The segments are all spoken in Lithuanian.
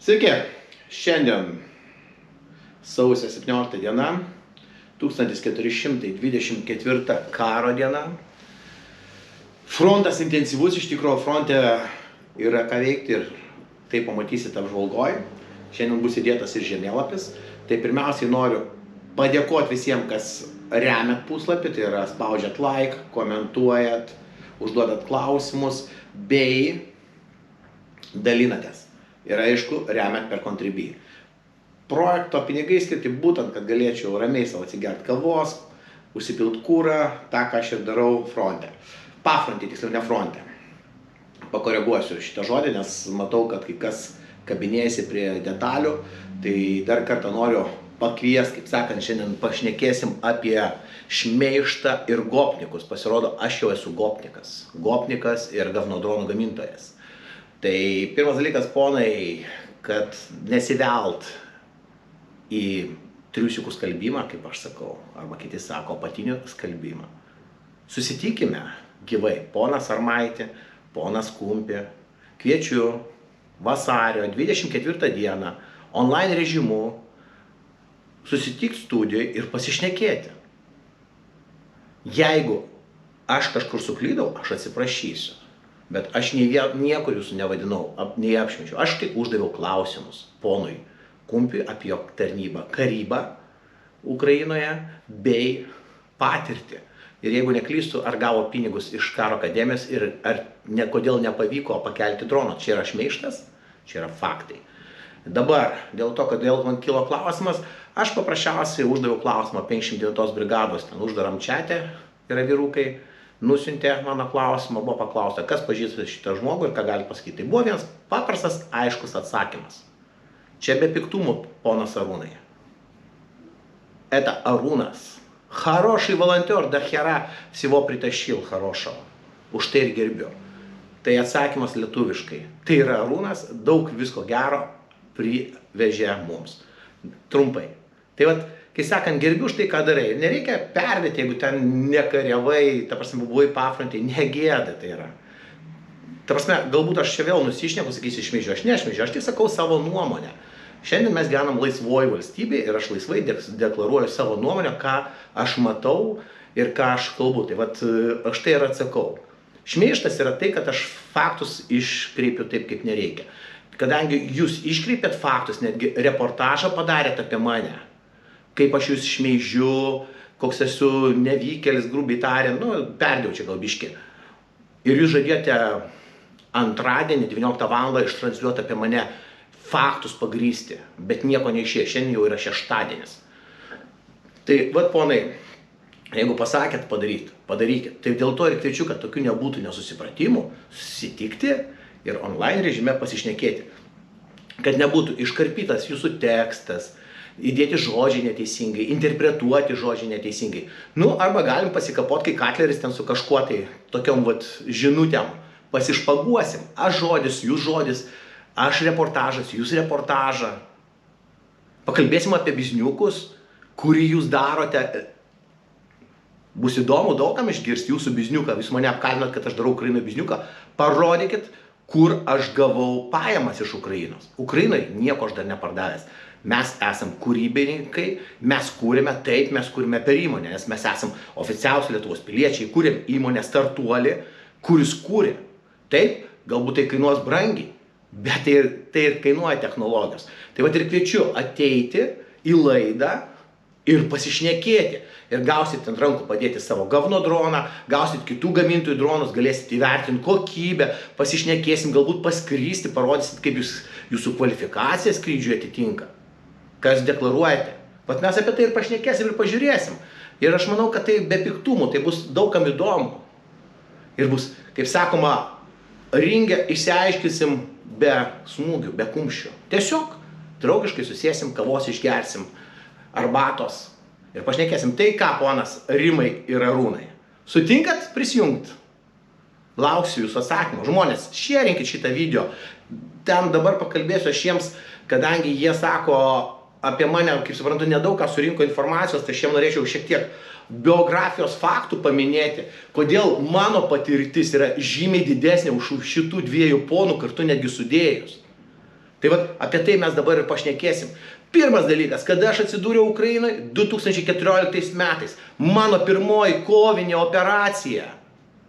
Sveiki, šiandien sausio 17 diena, 1424 karo diena. Frontas intensyvus, iš tikrųjų fronte yra ką veikti ir tai pamatysite apžvalgoj. Šiandien bus įdėtas ir žemėlapis. Tai pirmiausiai noriu padėkoti visiems, kas remiat puslapį, tai yra spaudžiat like, komentuojat, užduodat klausimus bei dalinatės. Ir aišku, remiat per Contribui. Projekto pinigai skirti būtent, kad galėčiau ramiai savo atsigerti kavos, užsipilt kūrą, tą, ką aš ir darau fronte. Pafronte, tiksliau ne fronte. Pakoreguosiu šitą žodį, nes matau, kad kai kas kabinėjasi prie detalių. Tai dar kartą noriu pakviesti, kaip sakant, šiandien pašnekėsim apie šmeižtą ir gopnikus. Pasirodo, aš jau esu gopnikas. Gopnikas ir gavnodronų gamintojas. Tai pirmas dalykas, ponai, kad nesivelt į triusiukų skalbimą, kaip aš sakau, arba kiti sako, apatinių skalbimą. Susitikime gyvai, ponas Armaitė, ponas Kumpė, kviečiu vasario 24 dieną online režimu susitikti studijoje ir pasišnekėti. Jeigu aš kažkur suklydau, aš atsiprašysiu. Bet aš niekur jūsų nevadinau, nei apšmeižiau. Aš tik uždaviau klausimus ponui Kumpiui apie jo tarnybą, karybą Ukrainoje bei patirtį. Ir jeigu neklystu, ar gavo pinigus iš karo akademijos ir ar kodėl nepavyko pakelti droną. Čia yra šmeižtas, čia yra faktai. Dabar, dėl to, kodėl man kilo klausimas, aš paprasčiausiai uždaviau klausimą 59 brigados, ten uždaram čiate yra vyrukai. Nusiuntė mano klausimą, buvo paklausta, kas pažįsta šitą žmogų ir ką gali pasakyti. Tai buvo vienas paprastas, aiškus atsakymas. Čia be piktumų, ponas Arūnai. Это Arūnas. Хороший волонтер, до хера всего притащил хорошего. Už tai ir gerbiu. Tai atsakymas lietuviškai. Tai yra Arūnas, daug visko gero privežė mums. Trumpai. Tai vat, kai sakant, gerbiu už tai, ką darai. Nereikia perdėti, jeigu ten nekariavai, ta prasme, buvai pafrontėje, negėda tai yra. Ta prasme, galbūt aš čia vėl nusišneku, sakysiu, šmeižiu, aš nešmeižiu, aš tik sakau savo nuomonę. Šiandien mes gyvenam laisvoji valstybė ir aš laisvai deklaruoju savo nuomonę, ką aš matau ir ką aš kalbu. Tai vat, aš tai ir atsakau. Šmeižtas yra tai, kad aš faktus iškreipiu taip, kaip nereikia. Kadangi jūs iškreipėt faktus, netgi reportažą padarėt apie mane, kaip aš jūs šmeižiu, koks esu nevykėlis, grubiai tariant, perdėjau čia gal biškį. Ir jūs žadėjote antradienį 19 val. Ištransliuoti apie mane faktus pagrysti, bet nieko neišėjo, šiandien jau yra šeštadienis. Tai, vat ponai, jeigu pasakėt padarykit. Tai dėl to ir kviečiu, kad tokių nebūtų nesusipratimų, susitikti ir online režime pasišnekėti. Kad nebūtų iškarpytas jūsų tekstas, įdėti žodžiai neteisingai, interpretuoti žodžiai neteisingai. Arba galim pasikapoti, kai Katleris ten su kažkuo tai tokiom vat žinutėm pasišpaguosim. Aš žodis, jūs žodis, aš reportažas, jūs reportažą. Pakalbėsim apie bizniukus, kurį jūs darote. Bus įdomu daugam išgirsti jūsų bizniuką. Jūs mane apkaltinat, kad aš darau Ukrainoje bizniuką. Parodykit, kur aš gavau pajamas iš Ukrainos. Ukrainai nieko aš dar nepardavęs. Mes esam kūrybininkai, mes kūrėme, taip mes kūrėme per įmonę, nes mes esam oficialūs Lietuvos piliečiai, kūrėm įmonę startuolį, kuris kūrė. Taip, galbūt tai kainuos brangiai, bet tai ir kainuoja technologijos. Tai vat ir kviečiu ateiti į laidą ir pasišnekėti. Ir gausit ant rankų padėti savo gavno droną, gausit kitų gamintojų dronus, galėsit įvertinti kokybę, pasišnekėsim, galbūt paskrysti, parodysit, kaip jūsų kvalifikacija skrydžiui atitinka. Kas deklaruojate. Vat mes apie tai ir pašnekėsim ir pažiūrėsim. Ir aš manau, kad tai be piktumų, tai bus daugam įdomu. Ir bus, kaip sakoma, ringe išsiaiškinsim be smūgių, be kumščių. Tiesiog draugiškai susėsim, kavos išgersim, arbatos ir pašnekėsim. Tai ką, ponas Rimai ir Arūnai. Sutinkat prisijungti? Lauksiu jūsų atsakymų. Žmonės, šėrinkit šitą video. Ten dabar pakalbėsiu aš jiems, kadangi jie sako apie mane, kaip suprantu, nedaug ką surinko informacijos, tai aš jiems norėčiau šiek tiek biografijos faktų paminėti, kodėl mano patirtis yra žymiai didesnė už šitų dviejų ponų kartu netgi sudėjus. Tai vat, apie tai mes dabar ir pašnekėsim. Pirmas dalykas, kada aš atsidūriau Ukrainoje 2014 metais, mano pirmoji kovinė operacija,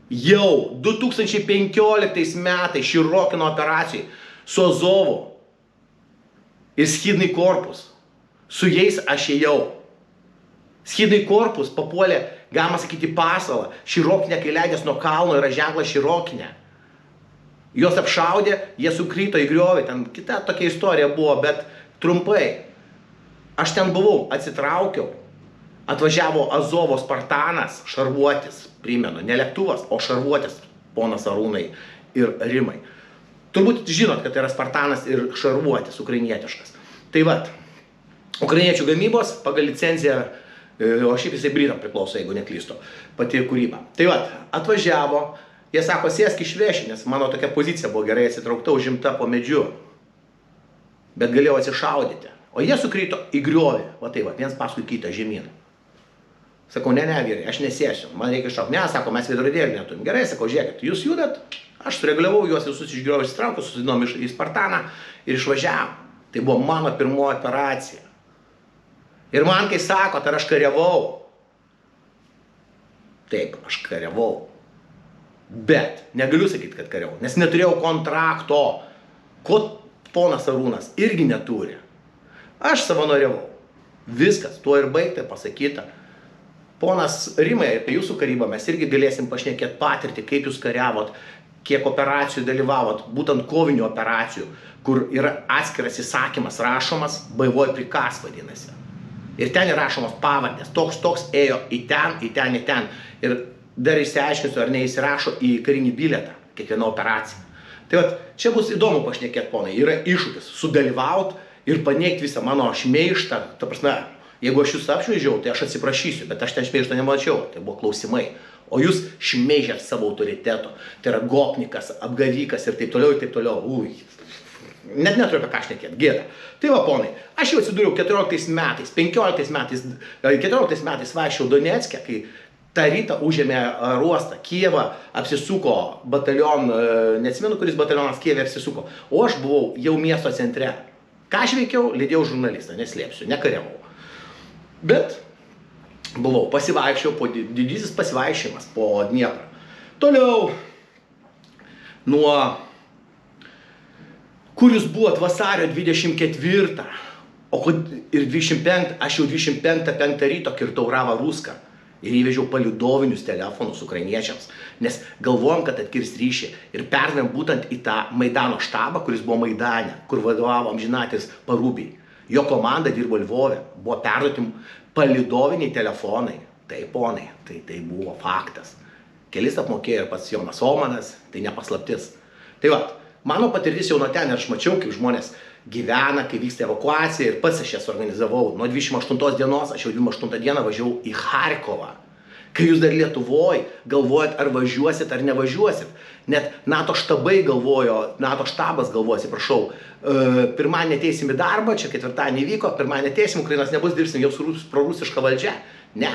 jau 2015 metais Širokino operacijai su Azovu ir Schidny korpus. Su jais aš ėjau. Schidny korpus papuolė, galima sakyti, pasalą. Širokinė, kai leidės nuo kalno, yra ženklas Širokinė. Jos apšaudė, jie sukrito į griovį, ten kita tokia istorija buvo, bet trumpai. Aš ten buvau, atsitraukiau, atvažiavo Azovo Spartanas šarvuotis, primenu, ne lėktuvas, o šarvuotis, ponas Arūnai ir Rimai. Turbūt žinot, kad tai yra Spartanas ir šarvuotis, ukrainietiškas. Tai vat, ukrainiečių gamybos pagal licenciją, o šiaip jisai Britam priklauso, jeigu neklystu, pati kūryba. Tai vat, atvažiavo, jie sako, sėsk išveši, nes mano tokia pozicija buvo gerai atsitraukta, užimta po medžiu. Bet galėjau atsišaudyti. O jie sukrito į griovį, va tai va, viens paskui kitą žemyn. Sakau, ne, vyrai, aš nesėsiu, man reikia iššaukti. Ne, sako, mes veidrodėlį neturim. Gerai, sakau, žiūrėkit, jūs judat, aš sureguliavau juos visus iš griovį įsitraukiau, susidinom į Spartaną ir išvažiavom. Tai buvo mano pirmoji operacija. Ir man, kai sako, ar aš kariavau. Taip, aš kariavau. Bet negaliu sakyti, kad kariavau, nes neturėjau kontrakto, ko ponas Arūnas irgi neturi. Aš savanoriavau. Viskas, tuo ir baigta, pasakyta. Ponas Rimai, apie jūsų karybą mes irgi galėsim pašnekėti patirtį, kaip jūs kariavot, kiek operacijų dalyvavot, būtent kovinių operacijų, kur yra atskiras įsakymas rašomas, baivoj prikaz vadinasi. Ir ten įrašomos pavardės, toks ėjo į ten. Ir dar išsiaiškinsiu, ar neįsirašo į karinį bilietą kiekvieną operaciją. Tai vat, čia bus įdomu pašnekėti, ponai, yra iššūkis sudalyvaut ir paneigti visą mano šmeištą. Ta prasme, jeigu aš jūs apšmeižiau, tai aš atsiprašysiu, bet aš ten šmeištą nemačiau, tai buvo klausimai. O jūs šmeižėt savo autoriteto, tai yra gopnikas, apgavikas ir taip toliau, ir taip toliau. Ui, net neturiu apie ką šnekėti, gėda. Tai va, ponai, aš jau atsidūriau 14 metais, 14 metais vaikščiau Donecke, kai tą rytą užėmė uostą, Kijevą apsisuko batalion, neatsimenu, kuris batalionas Kijeve apsisuko, o aš buvau jau miesto centre. Ką aš veikiau? Lydėjau žurnalistą, neslėpsiu, nekariavau. Bet buvau, pasivaikščiau, didysis pasivaikščiojimas po Dnieprą. Toliau, nuo, kur jūs buvot vasario 24 ir 25, aš jau 25 ryto kirtau Ravą Ruską. Ir įvežiau palydovinius telefonus ukrainiečiams, nes galvojom, kad atkirs ryšį. Ir perdavėm būtent į tą Maidano štabą, kuris buvo Maidane, kur vadovavo amžinatis Parubiai. Jo komanda dirbo Lvove, buvo perduoti palydoviniai telefonai. Tai ponai, tai buvo faktas. Kelis apmokėjo ir pats Jonas Omanas, tai nepaslaptis. Tai va, mano patirtis jau nuo ten, ir aš mačiau, kaip žmonės gyvena, kai vyksta evakuacija, ir pats aš jas organizavau. Nuo 28 dienos, aš jau 28 dieną važiavau į Charkovą. Kai jūs dar Lietuvoj galvojat, ar važiuosit, ar nevažiuosit. Net NATO štabai galvojo, NATO štabas galvojo, atsiprašau, pirmadienį ateisim į darbą, čia ketvirtadienį vyko, pirmadienį ateisim, Ukrainos nebus, dirbsim jau su prorusiška valdžia. Ne.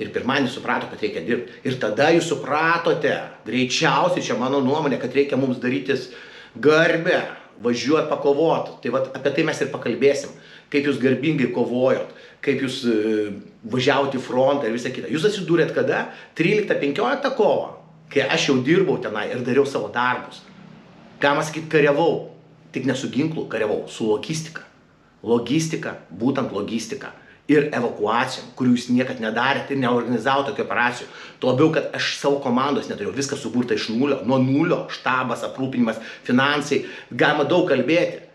Ir pirmadienį suprato, kad reikia dirbti. Ir tada jūs supratote, greičiausiai, čia mano nuomonė, kad reikia mums darytis garbę, važiuot, pakovot. Tai vat, apie tai mes ir pakalbėsim. Kaip jūs garbingai kovojot, kaip jūs važiavot į frontą ir visą kitą. Jūs atsidūrėt kada? 13-15 kovo, kai aš jau dirbau tenai ir dariau savo darbus. Galima sakyti, kariavau, tik ne su ginklu, kariavau su logistika. Logistika, būtent logistika. Ir evakuacijom, kurių jūs niekad nedarėt ir neorganizavo tokių operacijų. Tuo labiau, kad aš savo komandos neturėjau, viskas suburta iš nulio, nuo nulio, štabas, aprūpinimas, finansai, galima daug kalbėti.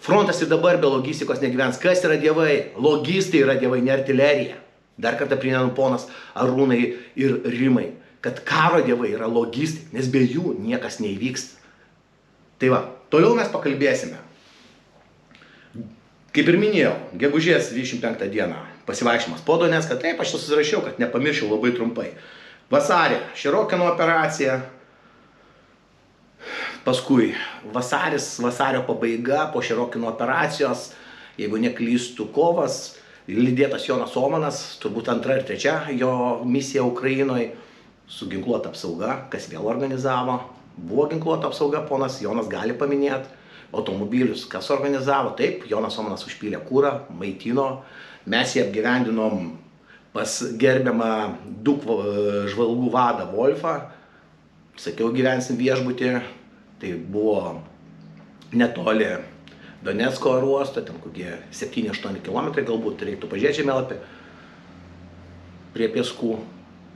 Frontas ir dabar be logistikos negyvens. Kas yra dievai? Logistai yra dievai, ne artilerija. Dar kartą primenu ponas Arūnai ir Rimai, kad karo dievai yra logistai, nes be jų niekas neįvyksta. Tai va, toliau mes pakalbėsime. Kaip ir minėjau, gegužės 25 dieną pasivaikščiojimas po Donecką, taip aš susirašiau, kad nepamiršiau labai trumpai. Vasarį Širokino operacija, paskui vasario pabaiga po Širokino operacijos, jeigu neklystu kovas, lydėtas Jonas Omanas, turbūt 2 ir 3 jo misija Ukrainoje, su ginkluota apsauga, kas vėl organizavo. Buvo ginkluota apsauga, ponas Jonas gali paminėti. automobilius. Kas organizavo? Taip, Jonas Omanas užpylė kūrą, maitino, mes jį apgyvendinom pas gerbiamą DUK žvalgų vadą Wolfą. Sakiau, gyvensim viešbutį, tai buvo netoli Donecko oro uosto, ten kokie 7-8 km galbūt, reiktų pažiūrėti žemėlapį, prie Pieskų.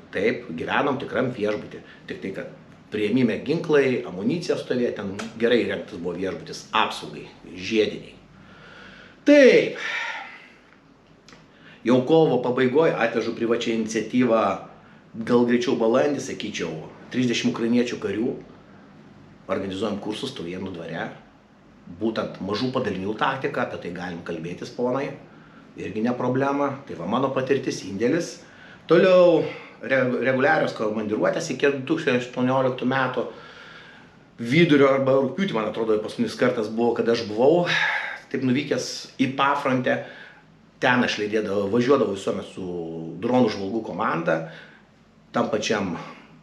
Taip, gyvenom tikram viešbutį, tik tai, kad priėmime ginklai, amunicija stovėjo, ten gerai įrengtas buvo viešbutis, apsaugai, žiediniai. Taip, jau kovo pabaigoje atvežu privačią iniciatyvą, gal greičiau balandį, sakyčiau, 30 ukrainiečių karių, organizuojam kursus Taujėnų dvare, būtent mažų padalinių taktika, apie tai galim kalbėtis, ponai, irgi ne problema, tai va mano patirtis, indėlis. Toliau reguliarios komandiruotės iki 2018 metų vidurio arba rugpjūtį, man atrodo, paskutinis kartas buvo, kad aš buvau taip nuvykęs į pafrontę, ten aš važiuodavau visuomet su dronų žvalgų komanda, tam pačiam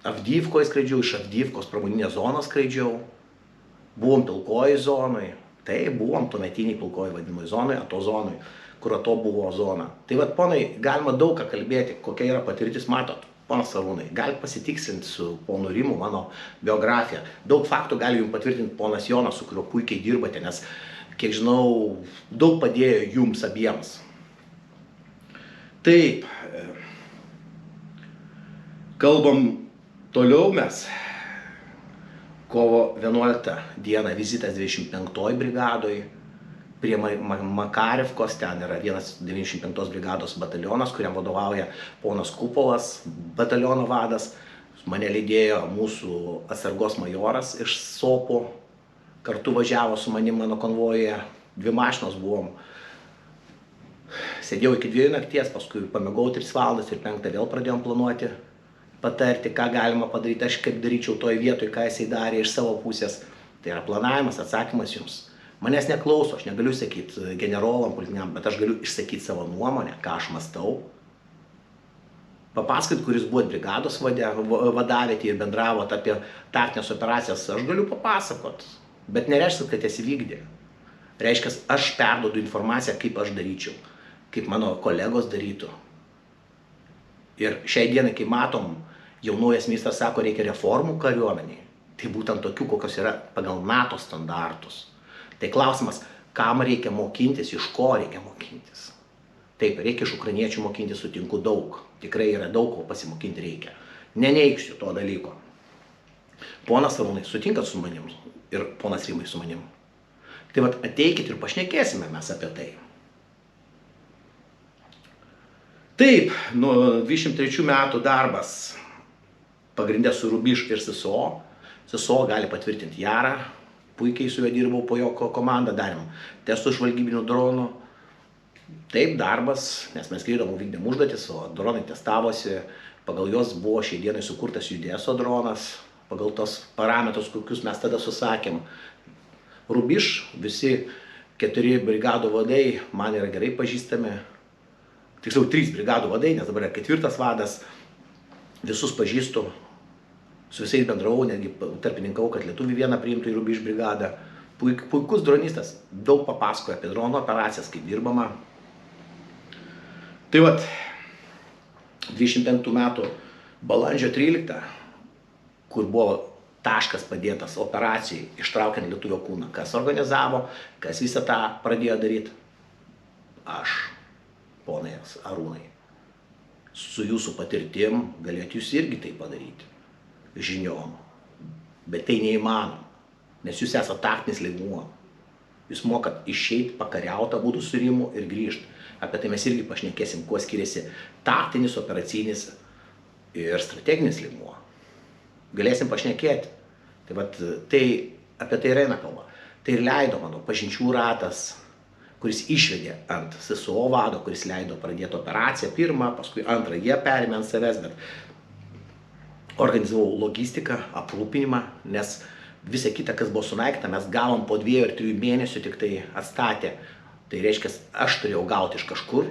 Avdyivkoje skraidžiau, iš Avdyivkos pramoninės zonos skraidžiau, buvom pilkoji zonai, tai buvom tuometiniai pilkoji vadinamai zonai, ato zonai, kur ato buvo zona. Tai vat, ponai, galima daug ką kalbėti, kokia yra patirtis, matot, ponas Arūnai, gali pasitikslinti su ponu Rimu mano biografiją. Daug faktų gali jums patvirtinti ponas Jonas, su kuriuo puikiai dirbate, nes, kiek žinau, daug padėjo jums abiems. Taip, kalbam toliau mes. Kovo 11 dieną vizitas 25 brigadoj, prie Makarivkos, ten yra vienas 95 brigados batalionas, kuriam vadovauja ponas Kupolas, bataliono vadas. Mane lydėjo mūsų atsargos majoras iš Sopo, kartu važiavo su manim mano konvojuje, 2 mašinos buvom. Sėdėjau iki 2 nakties, paskui pamėgau 3 valandas ir 5 vėl pradėjom planuoti, patarti, ką galima padaryti, aš kaip daryčiau toje vietoje, ką jisai darė iš savo pusės. Tai yra planavimas, atsakymas jums. Manęs neklauso, aš negaliu sakyti generolam, politiniam, bet aš galiu išsakyti savo nuomonę, ką aš mąstau. Papasakot, kuris buvo brigados vadavietėje ir bendravot apie taktinės operacijas, aš galiu papasakot, bet nereiškia, kad jas įvykdė. Reiškia, aš perduodu informaciją, kaip aš daryčiau, kaip mano kolegos darytų. Ir šiai dienai, kai matom, jaunuojas ministras sako, reikia reformų kariuomeniai, tai būtent tokių, kokios yra pagal NATO standartus. Tai klausimas, kam reikia mokintis, iš ko reikia mokintis. Taip, reikia iš ukrainiečių mokintis, sutinku daug. Tikrai yra daug, ko pasimokinti reikia. Neneigsiu to dalyko. Ponas Arūnai, sutinkat su manim ir ponas Rimai su manim. Tai vat ateikit ir pašnekėsime mes apie tai. Taip, nuo 23 metų darbas pagrindė su Rubiš ir SSO. SSO gali patvirtinti Jarą. Puikiai su juo dirbau po jo komandą, darėm testų žvalgybinių dronų. Taip, darbas, nes mes skrydom, vykdėm užduotis, o dronai testavosi. Pagal juos buvo šiai dienai sukurtas Judeso dronas, pagal tos parametrus, kokius mes tada susakėm. Rubiš, visi 4 brigadų vadai man yra gerai pažįstami. Tiksliau 3 brigadų vadai, nes dabar yra 4 vadas. Visus pažįstu. Su visais bendravau, netgi tarpininkau, kad lietuvių vieną priimtų į Rubiš brigadą. Puikus dronistas, daug papasakoja apie dronų operacijas, kaip dirbama. Tai vat, 25 metų balandžio 13, kur buvo taškas padėtas operacijai, ištraukiant lietuvio kūną. Kas organizavo, kas visą tą pradėjo daryti? Aš, ponai Arūnai. Su jūsų patirtim galėtų jūs irgi tai padaryti. Žiniom. Bet tai neįmanoma, nes jūs esate taktinis lygmuo. Jūs mokat išeiti, pakariauti abudu su Rimu ir grįžti. Apie tai mes irgi pašnekėsim, kuo skiriasi taktinis, operacinis ir strateginis lygmuo. Galėsim pašnekėti. Tai vat, apie tai eina kalba. Tai ir leido mano pažinčių ratas, kuris išvedė ant SSO vado, kuris leido pradėti operaciją pirmą, paskui antrą jie perėmė ant savęs, bet organizavau logistiką, aprūpinimą, nes visą kitą, kas buvo sunaikyta, mes gavom po 2 ar 3 mėnesių tik tai atstatė. Tai reiškia, aš turėjau gauti iš kažkur,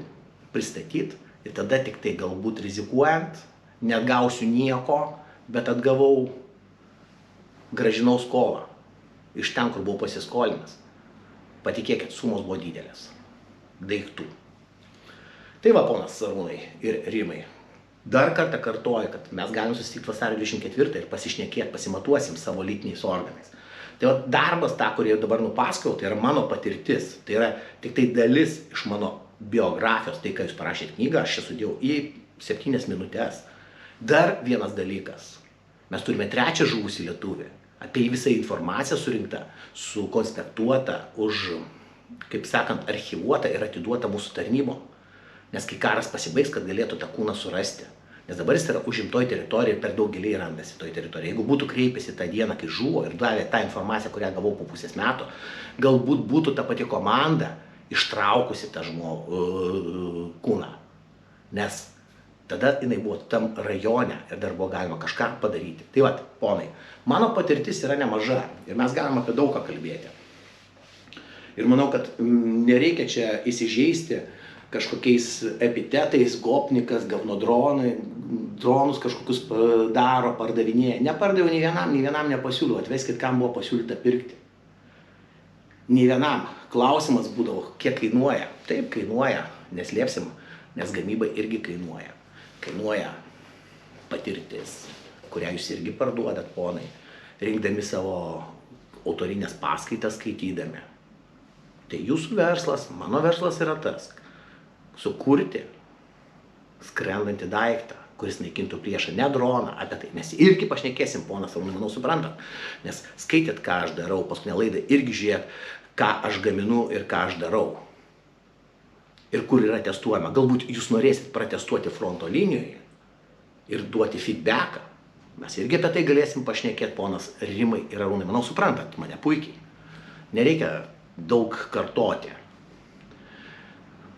pristatyti ir tada tik tai galbūt rizikuojant, net gausiu nieko, bet atgavau, grąžinau skolą iš ten, kur buvau pasiskolinęs. Patikėkit, sumos buvo didelės. Daiktų. Tai va, ponas Arūnai ir Rimai, dar kartą kartuoju, kad mes galim susitikti vasario 24 ir pasišnekėti, pasimatuosim savo lytiniais organais. Tai va, darbas tą, kurį dabar nupasakojau, tai yra mano patirtis. Tai yra tik tai dalis iš mano biografijos, tai ką jūs parašėte knygą, aš čia sudėjau į 7 minutės. Dar vienas dalykas. Mes turime 3 žuvusį lietuvį. Apie visą informaciją surinkta, sukonspektuota, kaip sakant, archyvuota ir atiduota mūsų tarnybom. Nes kai karas pasibaigs, kad galėtų tą kūną surasti. Nes dabar jis yra užimtoj teritorijoje ir per daug giliai randasi toj teritorijoje. Jeigu būtų kreipėsi tą dieną, kai žuvo ir davė tą informaciją, kurią gavau po pusės metų, galbūt būtų ta pati komanda ištraukusi tą kūną. Nes tada jinai buvo tam rajone ir dar buvo galima kažką padaryti. Tai va, ponai, mano patirtis yra nemaža ir mes galim apie daug ką kalbėti. Ir manau, kad nereikia čia įsižeisti kažkokiais epitetais, gopnikas, gavnodronai, dronus kažkokius daro, pardavinėja. Nepardaviau nei vienam nepasiūliau, atveskit, kam buvo pasiūlyta pirkti. Nei vienam. Klausimas būdavo, kiek kainuoja. Taip, kainuoja, neslėpsim, nes gamyba irgi kainuoja. Kainuoja patirtis, kurią jūs irgi parduodat, ponai, rinkdami savo autorinės paskaitas skaitydami. Tai jūsų verslas, mano verslas yra tas, sukurti skrendantį daiktą, kuris naikintų priešą, ne droną, apie tai mes irgi pašnekėsim, ponas Arūnai, manau, suprantat. Nes skaitėt, ką aš darau, paskutinę laidą irgi žiūrėt, ką aš gaminu ir ką aš darau. Ir kur yra testuojama. Galbūt jūs norėsit pratestuoti fronto linijoje ir duoti feedbacką. Mes irgi apie tai galėsim pašnekėti, ponas Rimai ir Arūnai. Manau, suprantat mane puikiai. Nereikia daug kartoti.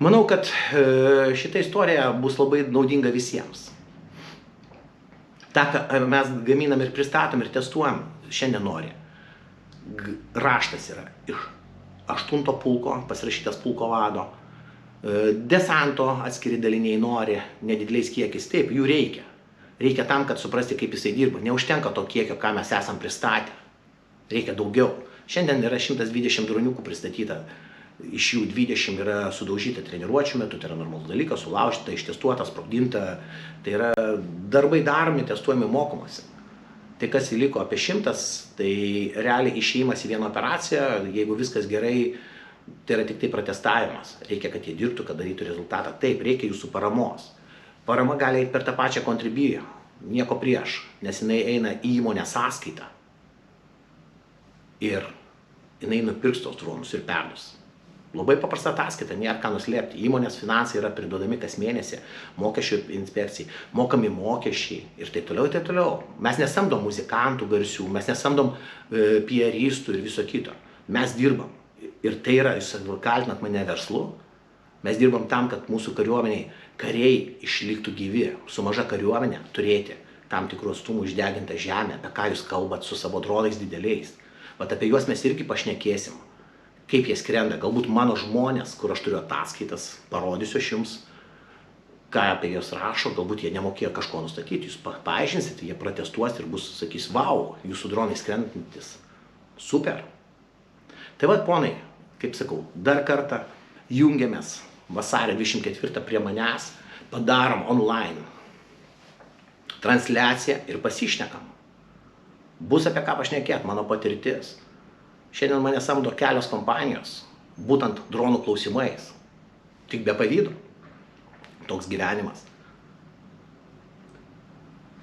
Manau, kad šita istorija bus labai naudinga visiems. Ta, ką mes gaminam ir pristatom ir testuojam, šiandien nori. Raštas yra iš 8 pulko, pasirašytas pulko vado. Desanto atskiri daliniai nori, nedideliais kiekis. Taip, jų reikia. Reikia tam, kad suprasti, kaip jisai dirba. Neužtenka to kiekio, ką mes esam pristatę. Reikia daugiau. Šiandien yra 120 droniukų pristatyta. Iš jų 20 yra sudaužyta treniruočių metu, tai yra normalus dalykas, sulaužyta, ištestuota, sprogdinta. Tai yra darbai daromi, testuojami, mokomasi. Tai kas įliko apie 100, tai realiai išėjimas į vieną operaciją, jeigu viskas gerai, tai yra tik tai pratestavimas. Reikia, kad jie dirbtų, kad darytų rezultatą. Taip, reikia jūsų paramos. Parama gali eiti per tą pačią kontribiją. Nieko prieš, nes jinai eina į įmonę sąskaitą. Ir jinai nupirks tos dronus ir perdus. Labai paprasta ataskaita, nėra ką nuslėpti. Įmonės finansai yra priduodami kas mėnesį, mokesčių inspekcijai, mokami mokesčiai ir taip toliau, ir taip toliau. Mes nesamdom muzikantų garsių, mes nesamdom PR-istų ir viso kito. Mes dirbam. Ir tai yra, jūs kaltinat mane verslu, mes dirbam tam, kad mūsų kariuomeniai kariai išliktų gyvi, su maža kariuomenė turėti tam tikrų atstumų išdegintą žemę, apie ką jūs kalbat su savo dronais dideliais. Vat apie juos mes irgi pašnekėsim. Kaip jie skrenda, galbūt mano žmonės, kur aš turiu ataskaitas, parodysiu aš jums, ką apie juos rašo, galbūt jie nemokėjo kažko nustatyti, jūs paaiškinsit, jie protestuos ir bus, sakys, vau, jūsų dronai skrendantis, super. Tai vat, ponai, kaip sakau, dar kartą jungiamės vasario 24 prie manęs, padarom online transliaciją ir pasišnekam. Bus apie ką pašnekėti, mano patirtis. Šiandien mane samdo kelios kompanijos, būtent dronų klausimais. Tik be pavydo. Toks gyvenimas.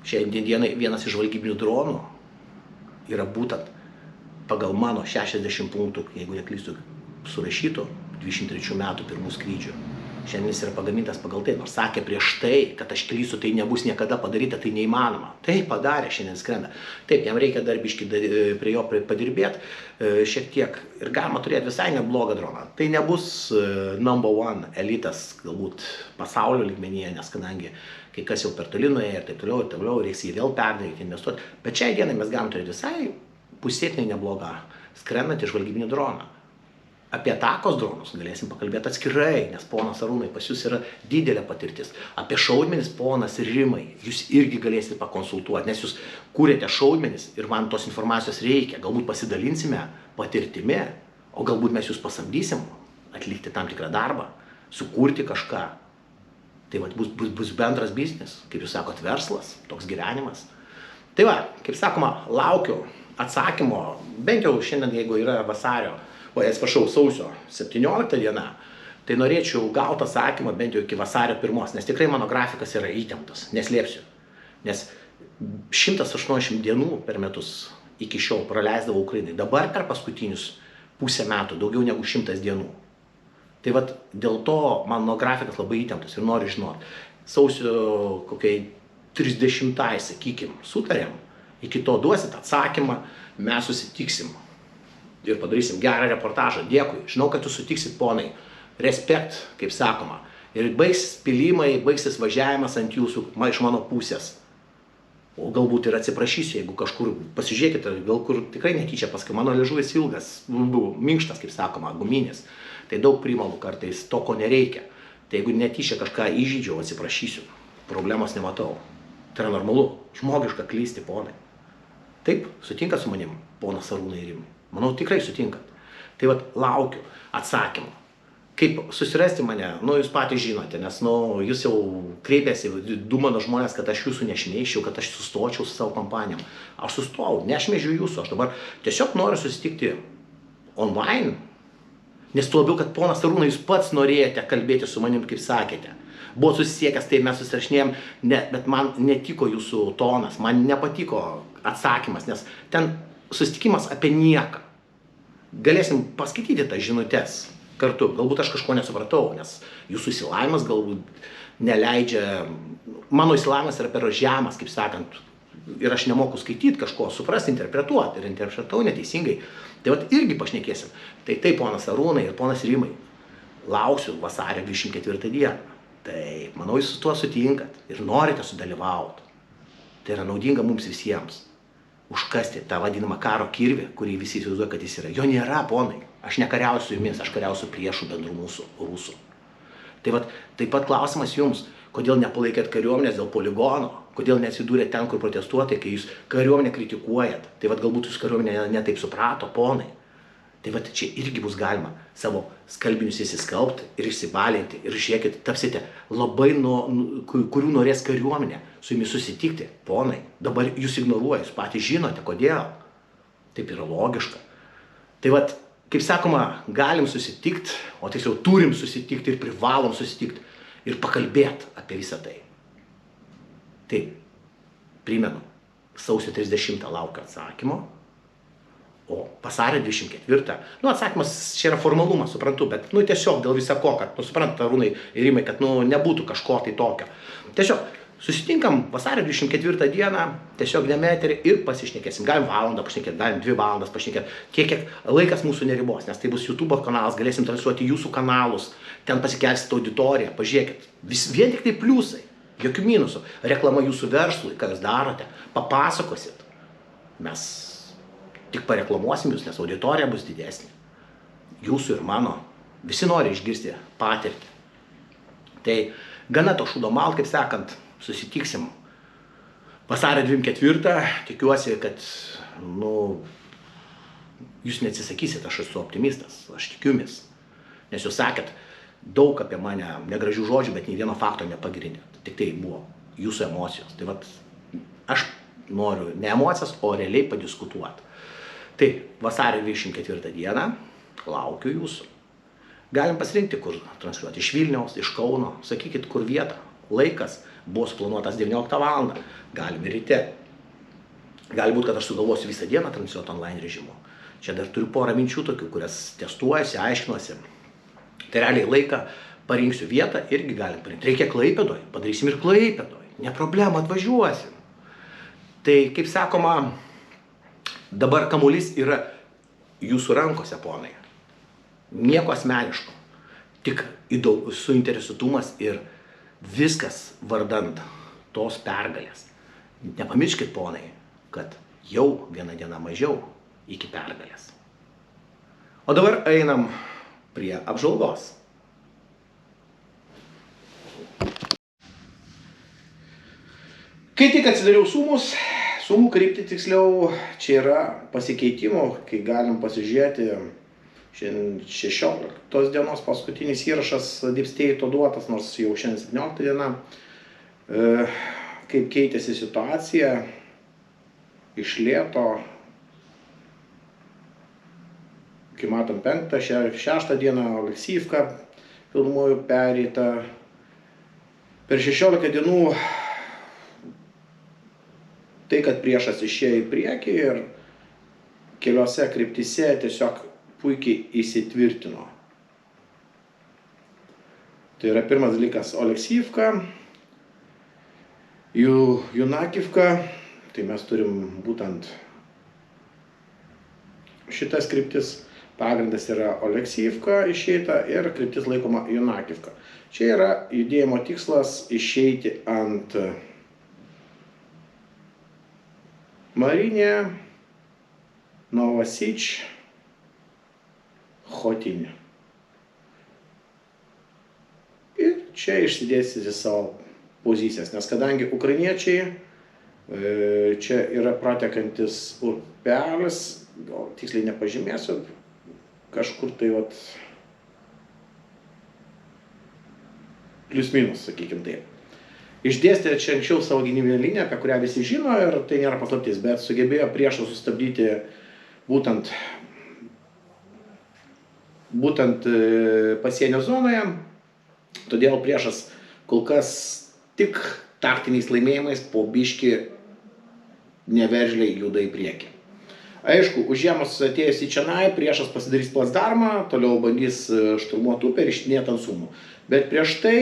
Šiandien dienai vienas iš žvalgybinių dronų yra būtent pagal mano 60 punktų, jeigu neklystu, surašytų 23 metų pirmų skrydžių. Šiandien jis yra pagamintas pagal tai, nors sakė prieš tai, kad aš klysiu, tai nebus niekada padaryta, tai neįmanoma. Tai padarė, šiandien skrenda. Taip, jam reikia dar biškį prie jo padirbėti šiek tiek ir galima turėti visai neblogą droną. Tai nebus number one elitas, galbūt pasaulio lygmenyje, nes kadangi kai kas jau per toli nuėjo ir taip toliau, reiks jį vėl perdaryti, investuoti. Bet šiai dienai mes galim turėti visai pusėtinai neblogą skrendantį žvalgybinį droną. Apie atakos dronus galėsim pakalbėti atskirai, nes ponas Arūnai pas jūs yra didelė patirtis. Apie šaudmenis, ponas Rimai, jūs irgi galėsite pakonsultuoti, nes jūs kūrėte šaudmenis ir man tos informacijos reikia. Galbūt pasidalinsime patirtimi, O galbūt mes jūs pasamdysim atlikti tam tikrą darbą, sukurti kažką. Tai vat, bus bendras biznis, kaip jūs sakot, verslas, toks gyvenimas. Tai va, kaip sakoma, laukiu atsakymo, bent jau šiandien, jeigu yra sausio 17 diena, tai norėčiau gauti atsakymą bent jau iki vasario 1, nes tikrai mano grafikas yra įtemptas, neslėpsiu. Nes 180 dienų per metus iki šiol praleisdavau Ukrainai, dabar per paskutinius pusę metų daugiau negu 100 dienų. Tai vat dėl to mano grafikas labai įtemptas ir noriu žinoti. Sausio kokiai 30, sakykim, sutarėm, iki to duosit atsakymą, mes susitiksim ir padarysim gerą reportažą. Dėkui, žinau, kad jūs sutiksit, ponai. Respekt, kaip sakoma. Ir baigsis pilimai, baigsis važiavimas ant jūsų iš mano pusės. O galbūt ir atsiprašysiu, jeigu kažkur pasižiūrėkite, gal kur tikrai netyčia, paskui mano liežuvis ilgas, minkštas, kaip sakoma, guminis. Tai daug primalu kartais to, ko nereikia. Tai jeigu netyčia kažką įžydžiau, atsiprašysiu. Problemos nematau. Tai yra normalu, žmogiška klysti, ponai. Taip, sutinkat su manim, ponas Arūnai ir Rimai? Manau, tikrai sutinkat. Tai vat laukiu atsakymą. Kaip susirasti mane, jūs patys žinote, nes jūs jau kreipėsi, du mano žmonės, kad aš jūsų nešmeiščiau, kad aš sustočiau su savo kompanijom. Aš sustojau, nešmeižiu jūsų, aš dabar tiesiog noriu susitikti online, nes tuo labiau, kad ponas Arūnai, jūs pats norėjote kalbėti su manim, kaip sakėte. Buvo susisiekęs, tai mes susirašinėjom, bet man netiko jūsų tonas, man nepatiko atsakymas, nes ten susitikimas apie nieką. Galėsim paskaityti tas žinutes kartu. Galbūt aš kažko nesupratau, nes jūsų išsilavimas galbūt neleidžia, mano išsilavimas yra per žemas, kaip sakant, ir aš nemoku skaityti kažko, suprasti, interpretuoti ir interpretau neteisingai. Tai vat irgi pašnekėsim. Tai taip, ponas Arūnai ir ponas Rimai, lauksiu vasario 24 dieną. Taip, manau, jūs su tuo sutinkat ir norite sudalyvauti. Tai yra naudinga mums visiems. Užkasti tą vadinamą karo kirvį, kurį visi įsivaizduoja, kad jis yra. Jo nėra, ponai. Aš nekariausiu su jumis, aš kariausiu priešų bendrų mūsų rusų. Tai vat, taip pat klausimas jums, kodėl nepalaikėt kariuomenės dėl poligono, kodėl neatsidūrėt ten, kur protestuotai, kai jūs kariuomenę kritikuojat. Tai vat galbūt jūs kariuomenę netaip suprato, ponai. Tai vat čia irgi bus galima savo skalbinius įsiskalbti ir išsibalinti ir žiūrėkit, tapsite labai, kurių norės kariuomenė su jumis susitikti, ponai. Dabar jūs ignoruoja, jūs patys žinote, kodėl. Taip yra logiška. Tai vat, kaip sakoma, galim susitikti, o tiksliau turim susitikti ir privalom susitikti ir pakalbėti apie visą tai. Taip, primenu, sausio 30 laukia atsakymo. O vasario 24, atsakymas čia yra formalumas, suprantu, bet tiesiog dėl visako, kad, suprantate, Arūnai ir Rimai, kad nebūtų kažko tai tokio. Tiesiog susitinkam vasario 24 dieną, tiesiog eterį ir pasišnekėsim. Galim valandą pašnekėti, galim 2 valandas pašnekėti, kiek laikas mūsų neribos, nes tai bus YouTube kanalas, galėsim transliuoti jūsų kanalus, ten pasikelsit auditoriją, pažiūrėkit, vien tik tai pliusai, jokių minusų, reklama jūsų verslui, ką jūs darote, papasakosit. Mes tik pareklamuosim jūs, nes auditorija bus didesnė. Jūsų ir mano. Visi nori išgirsti patirtį. Tai gana to šūdo mal, kaip sakant, susitiksim vasario 24. Tikiuosi, kad, jūs neatsisakysit, aš esu optimistas, aš tikiu jumis. Nes jūs sakėt daug apie mane, negražių žodžių, bet nei vieno fakto nepagrindėt. Tik tai buvo jūsų emocijos. Tai vat, aš noriu ne emocijas, o realiai padiskutuoti. Tai vasario 24 dieną laukiu jūsų. Galim pasirinkti, kur transliuoti. Iš Vilniaus, iš Kauno. Sakykit, kur vieta. Laikas buvo suplanuotas 19 valandą. Galim ir ryte. Gali būti, kad aš sugalvosiu visą dieną transliuoti online režimu. Čia dar turiu porą minčių tokių, kurias testuojuosi, aiškinuosi. Tai realiai laiką parinksiu vietą, irgi galim parinkti. Reikia Klaipėdoj, padarysim ir Klaipėdoj. Ne problema, atvažiuosim. Tai, kaip sakoma, dabar kamuolys yra jūsų rankose, ponai. Nieko asmeniško. Tik suinteresuotumas ir viskas vardant tos pergalės. Nepamirškit, ponai, kad jau viena diena mažiau iki pergalės. O dabar einam prie apžvalgos. Kai tik atsidariau sumų kryptį, tiksliau, čia yra pasikeitimo, kai galim pasižiūrėti Šiandien 16 dienos paskutinis įrašas Deep State'o duotas, nors jau šiandien 17 diena. Kaip keitėsi situacija iš lėto, kai matom 5-6 dieną Oleksijivka pilnumojų pereita. Per 16 dienų tai, kad priešas išėjo į priekį ir keliose kryptyse tiesiog puikiai įsitvirtino. Tai yra pirmas dalykas Oleksijivka, Junakivka, tai mes turim būtent šitas kryptis. Pagrindas yra Oleksijivka išeita ir kryptis laikoma Junakivka. Čia yra judėjimo tikslas išeiti ant Marinė, Novosič, Chotinė. Ir čia išsidėstyti savo pozicijas, nes kadangi ukrainiečiai čia yra pratekantis upelis, gal tiksliai nepažymėsiu, kažkur tai vat plius minus, sakykim taip. Išdėstė čia anksčiau savo gynybinę liniją, apie kurią visi žino ir tai nėra paslaptis, bet sugebėjo priešą sustabdyti būtent pasienio zonoje, todėl priešas kol kas tik taktiniais laimėjimais po biškį neveržliai juda į priekį. Aišku, užėmus atėjus į čionai, priešas pasidarys placdarmą, toliau bandys šturmuoti upę ir ištinėti ant Sumų. Bet prieš tai,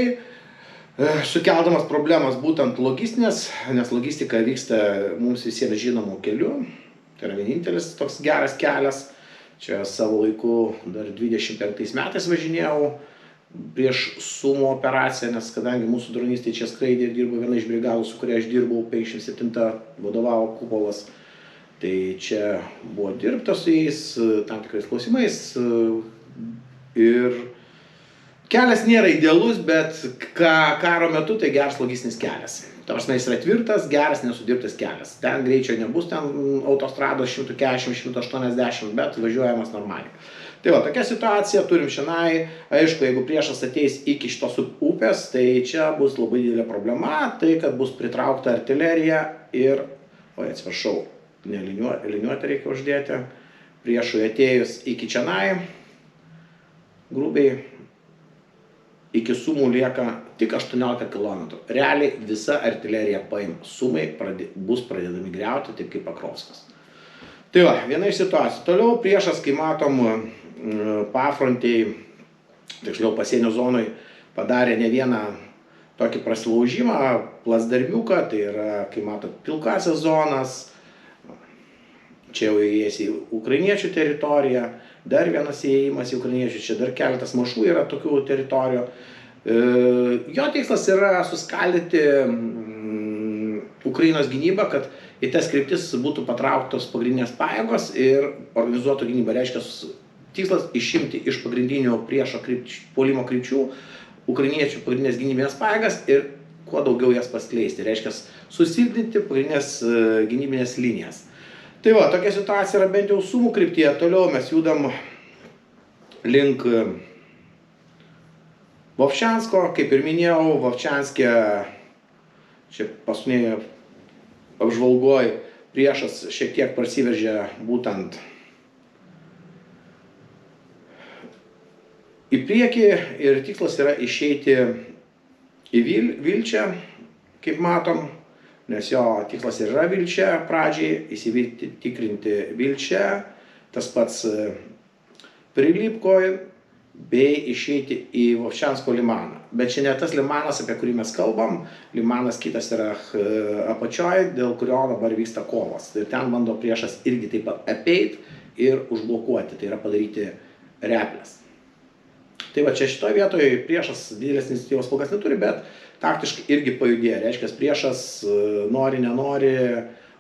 sukeldamas problemas būtent logistinės, nes logistika vyksta mums visiems žinomų kelių, tai yra vienintelis toks geras kelias. Čia savo laiku dar 25 metais važinėjau prieš Sumų operaciją, nes kadangi mūsų dronistai čia skraidė ir dirbo viena iš brigadų, su kuria aš dirbau, 57 vadovavo Kupolas. Tai čia buvo dirbta su jais tam tikrais klausimais ir kelias nėra idealus, bet karo metu tai geras logistinis kelias. Ta prasme, jis yra tvirtas, geras, nesudirbtas kelias. Ten greičio nebus, ten autostrados 140-180, bet važiuojamas normaliai. Tai va, tokia situacija turim šiandien. Aišku, jeigu priešas ateis iki šitos upės, tai čia bus labai didelė problema, tai kad bus pritraukta artilerija ir, atsiprašau, liniuotę reikia uždėti, priešui atėjus iki čionai, grubiai, iki Sumų lieka tik 18 km. Realiai visa artilerija paima. Sumai bus pradedami griauti, taip kaip Pakrovskas. Tai va, viena iš situacijų. Toliau priešas, kai matom pafrontiai, tiksliau pasienio zonai, padarė ne vieną tokį prasilaužimą, plasdarmiuką, tai yra, kai matot, pilkasias zonas, čia jau įėjęs į ukrainiečių teritoriją, dar vienas įėjimas į ukrainiečių, čia dar keletas mažų yra tokių teritorijų. Jo tikslas yra suskaldyti Ukrainos gynybą, kad į tas kryptis būtų patrauktos pagrindinės pajėgos ir organizuoto gynybą. Reiškia, tikslas išimti iš pagrindinio priešo puolimo krypčių ukrainiečių pagrindinės gynybinės pajėgas ir kuo daugiau jas paskleisti. Reiškia, susilpninti pagrindinės gynybinės linijas. Tai va, tokia situacija yra bent jau Sumų kryptyje. Toliau mes judam link Vovčiansko. Kaip ir minėjau, Vovčianske, čia paskutinėje apžvalgoj, priešas šiek tiek prasiveržė būtent į priekį ir tikslas yra išeiti į Vilčią, kaip matom. Nes jo tikslas yra Vilčia pradžiai, įsitikrinti Vilčia, tas pats Prilipkoj, bei išeiti į Vovčiansko limaną. Bet čia ne tas limanas, apie kurį mes kalbam, limanas kitas yra apačioj, dėl kurio dabar vyksta kovos. Ir ten bando priešas irgi taip pat apeiti ir užblokuoti, tai yra padaryti replės. Tai va, čia šitoje vietoje priešas didelės iniciatyvos kol kas neturi, bet taktiškai irgi pajudėjo. Reiškia, priešas nori, nenori,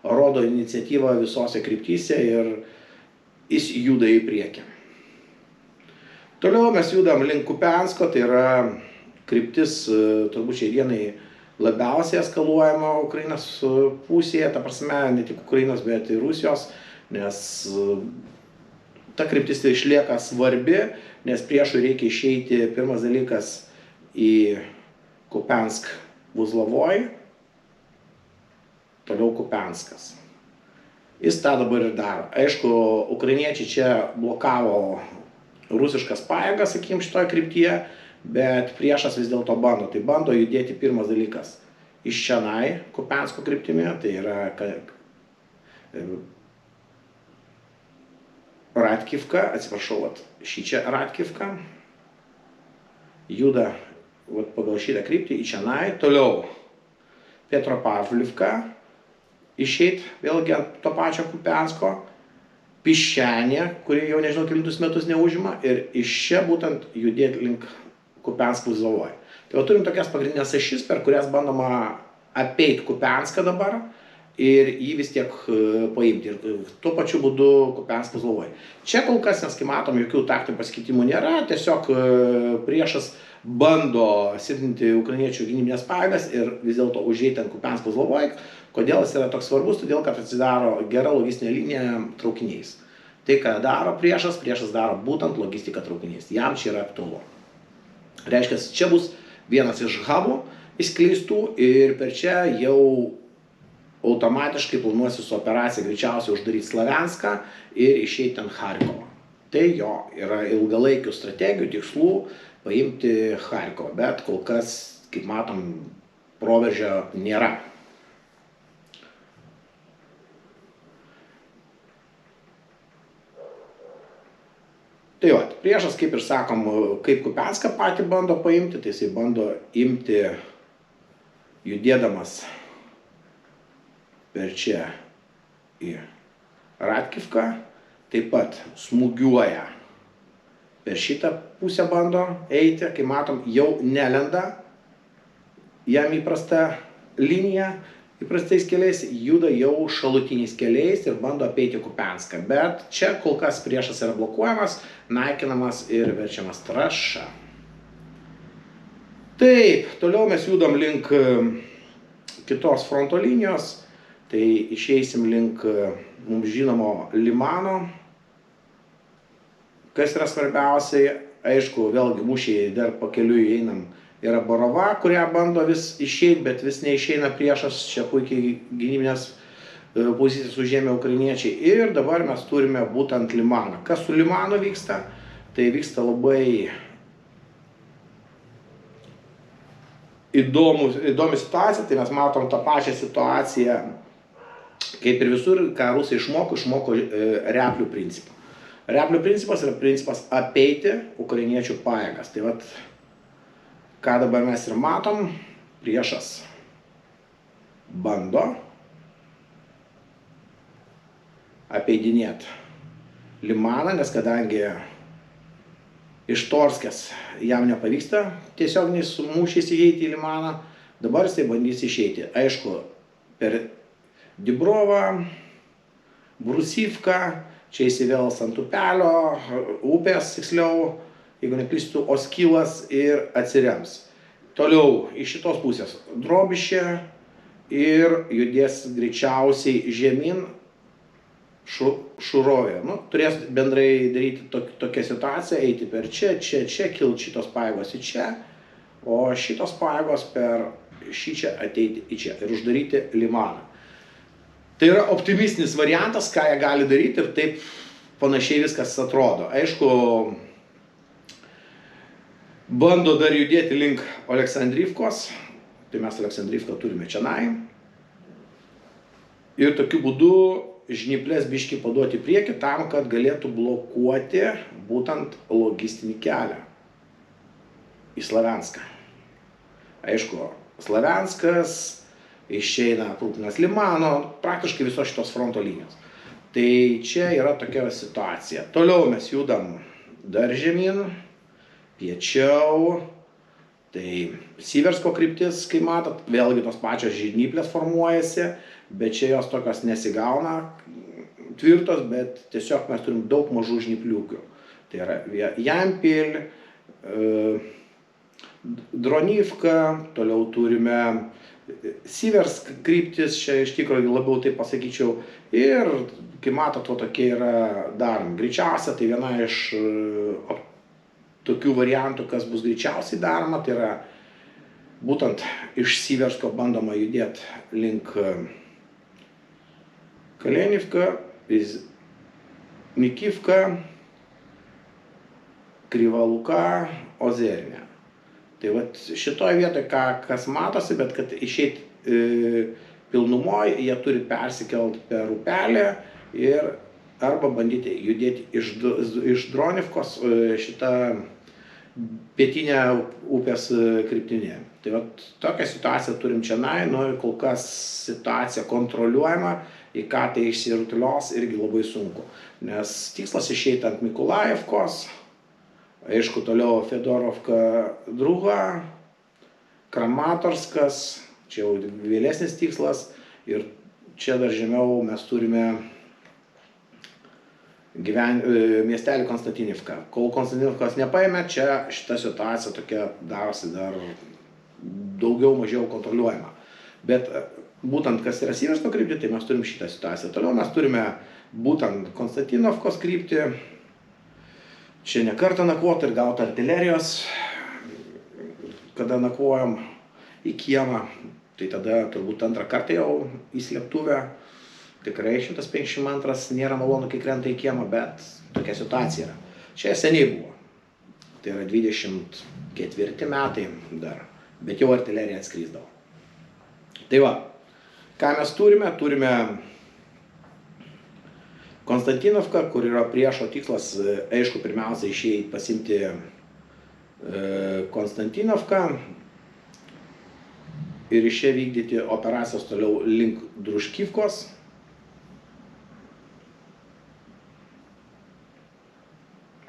rodo iniciatyvą visose kryptyse ir jis juda į priekį. Toliau mes judam link Kupiansko, tai yra kryptis turbūt šiai dienai labiausiai eskaluojama Ukrainos pusėje, ta prasme, ne tik Ukrainos, bet ir Rusijos, nes ta kryptis išlieka svarbi, nes priešui reikia išeiti pirmas dalykas į Kupiansk Vuzlavoj, toliau Kupianskas. Jis tą dabar ir daro. Aišku, ukrainiečiai čia blokavo rusiškas pajėgas, sakykim, šitoje kryptyje, bet priešas vis dėlto bando. Tai bando judėti pirmas dalykas iš čionai, Kupiansko kryptimi, tai yra Radkivka, atsiprašau, šičia Radkivka, juda pagal šitą kryptį į čionai, toliau Petropavlivka, išeit vėlgi ant to pačio Kupiansko, Piščenė, kuri jau nežinau kelintus metus neužima, ir iš čia būtent judėti link Kupiansk Vuzlavoj. Tai va turim tokias pagrindinės ašis, per kurias bandoma apeiti Kupianską dabar ir jį vis tiek paimti. Ir tuo pačiu būdu Kupiansk Vuzlavoj. Čia kol kas, nes kai matom, jokių taktinių pasikeitimų nėra, tiesiog priešas bando silpninti ukrainiečių gynybinės pajėgas ir vis dėlto užeiti ant Kupiansk Vuzlavoj. Kodėl jis yra toks svarbus? Todėl, kad atsidaro gera logistinė linija traukiniais. Tai, ką daro priešas daro būtent logistiką traukiniais. Jam čia yra aktualu. Reiškia, čia bus vienas iš hubų išskleistų ir per čia jau automatiškai planuosis operacija greičiausiai uždaryti Slavianską ir išeiti ant Charkovą. Tai jo yra ilgalaikių strategijų, tikslų paimti Charkovą, bet kol kas, kaip matom, proveržio nėra. Tai va, priešas, kaip ir sakom, kaip Kupianską patį bando paimti, tai jisai bando imti judėdamas per čia į Radkivką, taip pat smūgiuoja per šitą pusę bando eiti, kai matom, jau nelenda jam įprasta linija, įprastais keliais, juda jau šalutiniais keliais ir bando apeiti Kupianską. Bet čia kol kas priešas yra blokuojamas, naikinamas ir verčiamas trąša. Taip, toliau mes judam link kitos fronto linijos, tai išeisim link mums žinomo Limano. Kas yra svarbiausiai, aišku, vėlgi mūšiai dar pakeliui einam. Yra Borova, kurią bando vis išeiti, bet vis neišeina priešas, čia puikiai gynybinės pozicijas užėmė ukrainiečiai. Ir dabar mes turime būtent Limaną. Kas su Limanu vyksta? Tai vyksta labai įdomi situacija, tai mes matom tą pačią situaciją, kaip ir visur, ką rusai išmoko replių principą. Replių principas yra principas apeiti ukrainiečių pajėgas. Tai vat, ką dabar mes ir matom, priešas bando apeidinėti Limaną, nes kadangi iš Torskės jam nepavyksta tiesioginiais mūšiais įeiti į Limaną, dabar jisai bandys išeiti. Aišku, per Dibrovą, Brusivką, čia įsivėls ant upelio, upės, tiksliau, jeigu neklystu, Oskilas ir atsirems. Toliau iš šitos pusės Drobišė ir judės greičiausiai žemyn Šurovė. Nu, turės bendrai daryti tokią situaciją, eiti per čia, kilti šitos pajėgos į čia, o šitos pajėgos per šičia ateiti į čia ir uždaryti Limaną. Tai yra optimistinis variantas, ką jie gali daryti ir taip panašiai viskas atrodo. Aišku, bando dar judėti link Aleksandrivkos, tai mes Aleksandrivką turime čionai. Ir tokiu būdu žnyplės biškį paduoti priekį tam, kad galėtų blokuoti būtent logistinį kelią į Slavianską. Aišku, Slavianskas išeina aprūpinas Limano, praktiškai visos šitos fronto linijos. Tai čia yra tokia situacija. Toliau mes judam dar žemyn, piečiau, tai Siversko kryptis, kai matot, vėlgi tos pačios žnyplės formuojasi, bet čia jos tokios nesigauna tvirtos, bet tiesiog mes turim daug mažų žnypliukių. Tai yra Jampil, Dronivka, toliau turime Sivers kryptis, čia iš tikrųjų labiau taip pasakyčiau. Ir, kai matot, tokie yra daromi. Greičiausia, tai viena iš tokių variantų, kas bus greičiausiai daroma, tai yra būtent iš Siversko bandoma judėti link Kalenivka, Nikivka, Kryva Luka, Ozerinė. Tai vat šitoje vietoje kas matosi, bet kad išeiti pilnumoje, jie turi persikelti per upelį ir arba bandyti judėti iš Dronivkos šitą pietinę upės kryptinę. Tai vat tokią situaciją turim čionai, kol kas situacija kontroliuojama, į ką tai išsirutulios irgi labai sunku. Nes tikslas išeiti ant Mikulajevkos, aišku, toliau Fedorovka Druga, Kramatorskas, čia jau vėlesnis tikslas, ir čia dar žemiau mes turime miestelį Konstantinivką. Kol Konstantinivkos nepaėmė, čia šita situacija tokia darosi dar daugiau mažiau kontroliuojama. Bet būtent kas yra Siversko kryptį, tai mes turim šitą situaciją. Toliau mes turime būtent Konstantinovkos kryptį. Čia ne kartą nakvoti ir gauti artilerijos, kada nakvojam į kiemą, tai tada turbūt antrą kartą jau į slėptuvę. Tikrai 152 nėra malonu, kai krenta į kiemą, bet tokia situacija yra. Čia seniai buvo. Tai yra 24 metai dar, bet jau artilerija atskrisdavo. Tai va, ką mes turime? Turime Konstantinovką, kur yra priešo tikslas, aišku, pirmiausia išėjti pasimti Konstantinovką ir iš čia vykdyti operacijas toliau link Družkivkos.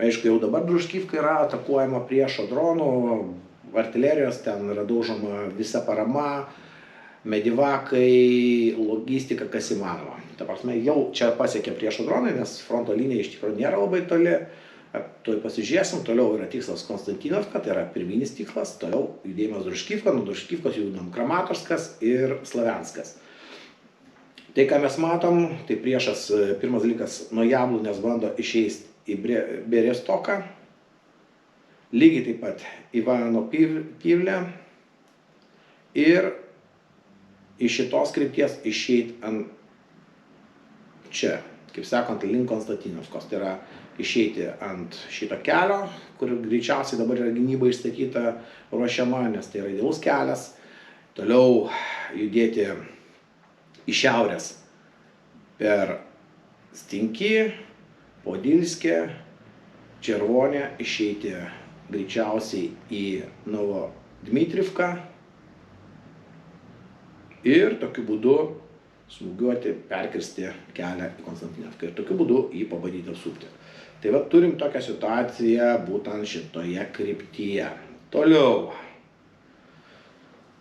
Aišku, jau dabar Družkivka yra atakuojama priešo dronų, artilerijos, ten yra daužoma visa parama, medivakai, logistika, kas įmanoma. Ta prasme, jau čia pasiekė priešo dronai, nes fronto linija iš tikrųjų nėra labai toli. Tuoj pasižiūrėsim, toliau yra tikslas Konstantinovka, tai yra pirminis tikslas, toliau judėjimas Družkivka, nuo Družkivkos judam Kramatorskas ir Slavianskas. Tai, ką mes matom, tai priešas, pirmas dalykas, nuo Jablonės bando išeiti į Berestoką, lygiai taip pat Ivano Pivlę ir iš šitos krypties išeiti ant čia, kaip sakant, link Konstantinovkos. Tai yra išeiti ant šito kelio, kur greičiausiai dabar yra gynyba išstatyta, ruošiama, nes tai yra idealus kelias. Toliau judėti į šiaurės per Stinkį, Podilskį, Červonę, išeiti greičiausiai į Novodmitrivką ir tokiu būdu smūgiuoti, perkirsti kelią į Konstantinovką ir tokiu būdu jį pabandyti apsupti. Tai va, turim tokią situaciją būtent šitoje kryptyje. Toliau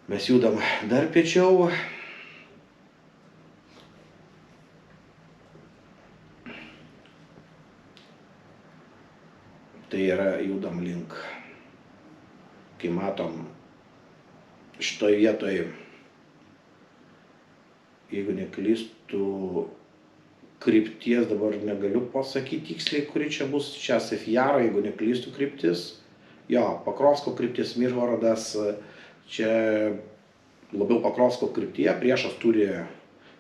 mes judam dar piečiau. Tai yra judam link, kai matom šitoje vietoje, jeigu neklystu, krypties dabar negaliu pasakyti tiksliai, kuri čia bus, čia Sefjaro, jeigu neklystu kryptis. Jo, Pakrovsko kryptis, Mirhorodas, čia labiau Pakrovsko kryptyje, priešas turi,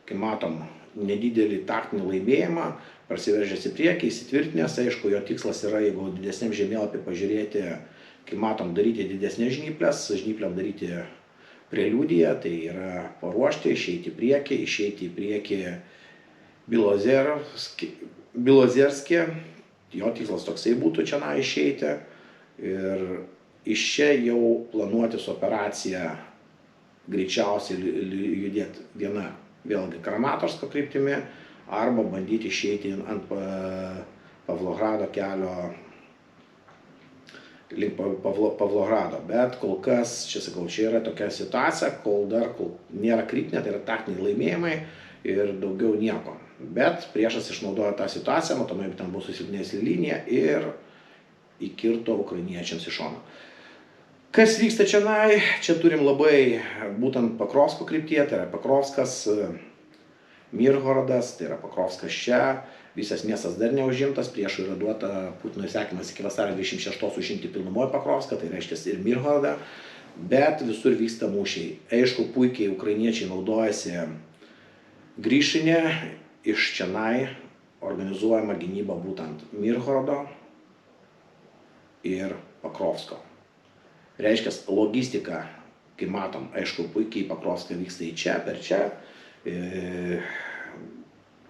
kai matom, nedidelį taktinį laimėjimą, prasiveržęs į priekį, įsitvirtinęs, aišku, jo tikslas yra, jeigu didesniam žemėlapį pažiūrėti, kai matom, daryti didesnės žnyplės, žnyplėm daryti preliudiją, tai yra paruošti, išeiti į priekį Bilozerskį, jo tikslas toksai būtų čia išeiti ir iš čia jau planuotis operaciją greičiausiai judėti viena, vėlgi Kramatorsko kryptimi, arba bandyti išeiti ant Pavlogrado kelio link Pavlogrado. Bet kol kas, čia sakau, čia yra tokia situacija, kol nėra kritinė, tai yra taktiniai laimėjimai ir daugiau nieko. Bet priešas išnaudojo tą situaciją, matomai, ten buvo susilpnėjusi linija ir įkirto ukrainiečiams iš šono. Kas vyksta čianai? Čia turim labai būtent Pakrovsko kryptyje, tai yra Pakrovskas, Mirhorodas, tai yra Pakrovskas čia, visas miestas dar neužimtas, priešui yra duota Putino įsakymas iki vasario 26 užimti pilnumoje Pakrovską, tai reiškia ir Mirhorodą, bet visur vyksta mūšiai. Aišku, puikiai ukrainiečiai naudojasi Gryšinė, iš čianai organizuojama gynyba būtent Mirhorodo ir Pakrovsko. Reiškia, logistika, kaip matom, aišku, puikiai Pakrovska vyksta į čia, per čia.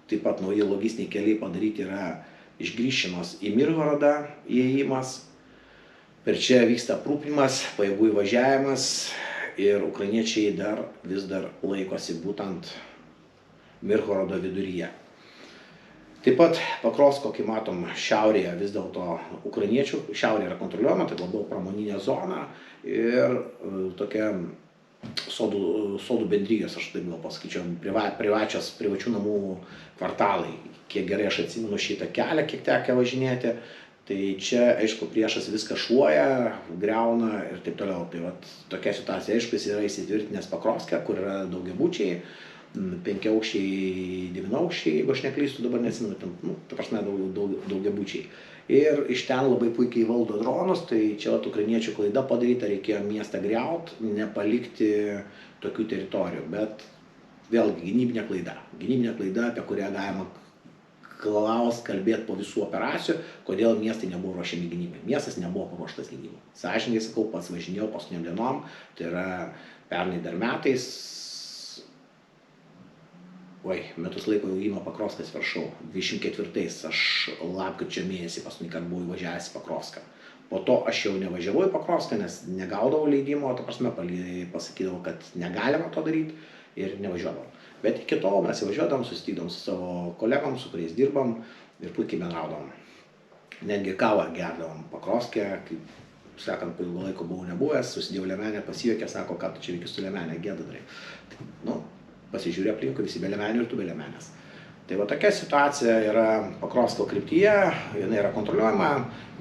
Taip pat nauji logistiniai keliai padaryti yra iš Gryšinos į Mirhorodą įėjimas. Per čia vyksta aprūpinimas, pajėgų įvažiavimas ir ukrainiečiai vis dar laikosi būtent Mirhorodo viduryje. Taip pat Pakrovsko, kaip matom, šiaurėje vis dėlto ukrainiečių, šiaurė yra kontroliuojama, tai labiau pramoninė zona ir tokia sodų bendrijos, aš taip gal pasakyčiau, privačių namų kvartalai. Kiek gerai aš atsimenu šitą kelią, kiek tekę važinėti, tai čia, aišku, priešas viską šluoja, griauna ir taip toliau. Tai vat, tokia situacija, aišku, jis yra įsitvirtinęs Pakrovske, kur yra daugiabučiai, 5 aukščiai, 9 aukščiai, jeigu aš neklystu, dabar neatsimenu, ta prasme daugiabučiai. Ir iš ten labai puikiai valdo dronus, tai čia ukrainiečių klaida padaryta, reikėjo miestą griaut, nepalikti tokių teritorijų, bet vėlgi gynybinė klaida, apie kurią galima kalbėti po visų operacijų, kodėl miestai nebuvo ruošiami gynybai. Miestas nebuvo paruoštas gynybai. Sąžininkai sakau, pats važinėjau paskutiniam dienom, tai yra pernai dar metais, metus laiko jau įmo Pakrovskas viršau, 24-ais aš lapkričio mėnesį paskutinį kartą buvau įvažiavęs į Pakrovską. Po to aš jau nevažiavau į Pakrovską, nes negaudavau leidimo, ta prasme pasakydavau, kad negalima to daryti ir nevažiuodavau. Bet iki tol mes įvažiuodavom, susitikdavom su savo kolegom, su kuriais dirbam ir puikiai bendraudavom. Netgi kavą gerdavom Pakrovske, kaip sakant, po ilgo laiko buvau nebuvęs, susidėjau liemenę, pasijuokė, sako, ką tu čia veiki su liemenė, gėda darai. Pasižiūrė aplinkui, visi be liemenių ir tu be liemenės. Tai va tokia situacija yra Pakrovsko kryptyje, jinai yra kontroliuojama,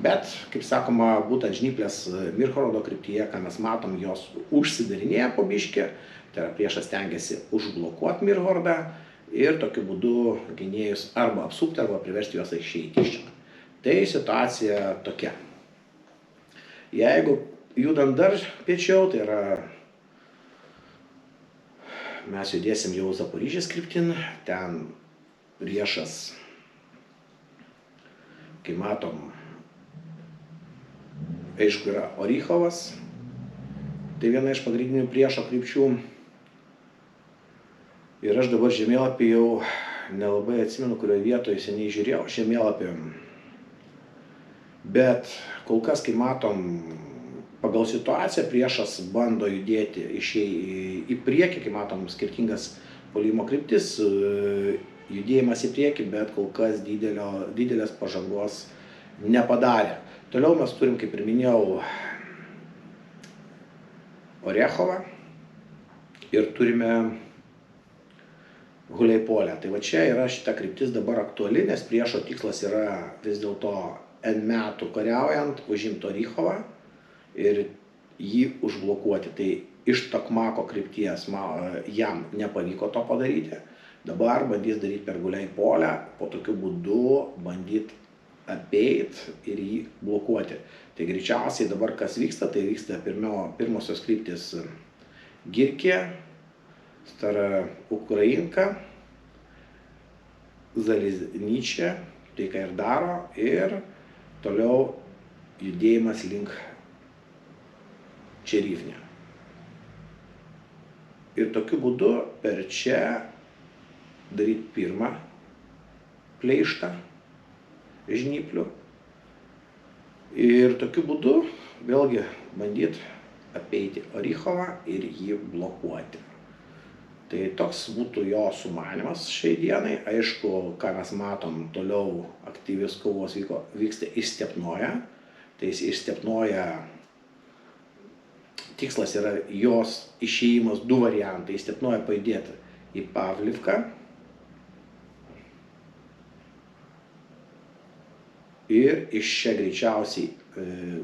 bet, kaip sakoma, būtent Žnyplės Mirhorodo kryptyje, ką mes matom, jos užsidarinėja po biškį, tai yra priešas stengiasi užblokuoti Mirhorodą ir tokiu būdu gynėjus arba apsupti, arba priversti juos išeiti iš čia. Tai situacija tokia. Jeigu judant dar piečiau, tai yra mes judėsim jau Zaporižės kryptin, ten priešas, kaip matom, aišku, yra Orychovas, tai viena iš pagrindinių priešo krypčių. Ir aš dabar žemėlapį jau nelabai atsimenu, kurioje vietoje seniai žiūrėjau žemėlapį, bet kol kas, kaip matom, pagal situaciją priešas bando judėti į priekį, kaip matom, skirtingas puolimo kryptis, judėjimas į priekį, bet kol kas didelės pažangos nepadarė. Toliau mes turim, kaip ir minėjau, Orechovą ir turime Guleipolę. Tai va čia yra šita kryptis dabar aktuali, nes priešo tikslas yra vis dėlto N metų kariaujant užimti Orychovą ir jį užblokuoti. Tai iš Tokmako krypties jam nepavyko to padaryti. Dabar bandys daryti per Guleipolę, po tokiu būdu bandyti apeiti ir jį blokuoti. Tai greičiausiai dabar kas vyksta, tai vyksta pirmosios kryptis Girkė, Stara Ukrainka, Zaliznyčia, tai ką ir daro, ir toliau judėjimas link Čerivnė. Ir tokiu būdu per čia daryti pirmą pleištą žnyplių. Ir tokiu būdu vėlgi bandyti apeiti Orychovą ir jį blokuoti. Tai toks būtų jo sumanymas šiai dienai. Aišku, ką mes matom, toliau aktyvios kovos vyksta iš Stepnoje. Tai iš Stepnoje tikslas yra jos išėjimas du variantai. Iš Stepnoje pajudėti į Pavlivką ir iš čia greičiausiai,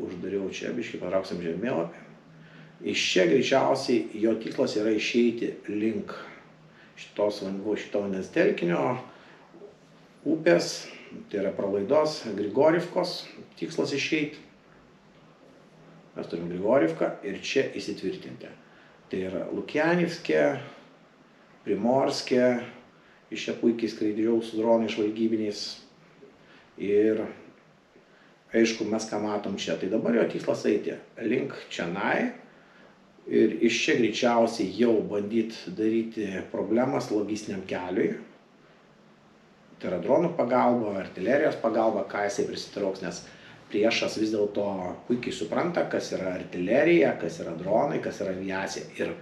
uždariau čia, biškį patrauksim žemėlapį, Iš čia greičiausiai jo tikslas yra išeiti link šito vandens telkinio upės, tai yra pralaidos Grigorivkos tikslas išeiti. Mes turim Grigorivką ir čia įsitvirtinti. Tai yra Lukianivskė, Primorskė, iš čia puikiai skraidžiau su dronais žvalgybiniais. Ir aišku, mes ką matom čia. Tai dabar jo tikslas eiti link čionai ir iš čia greičiausiai jau bandyti daryti problemas logistiniam keliui. Tai yra dronų pagalba, artilerijos pagalba, ką jisai prisitrauks, nes priešas vis dėlto puikiai supranta, kas yra artilerija, kas yra dronai, kas yra aviacija. Ir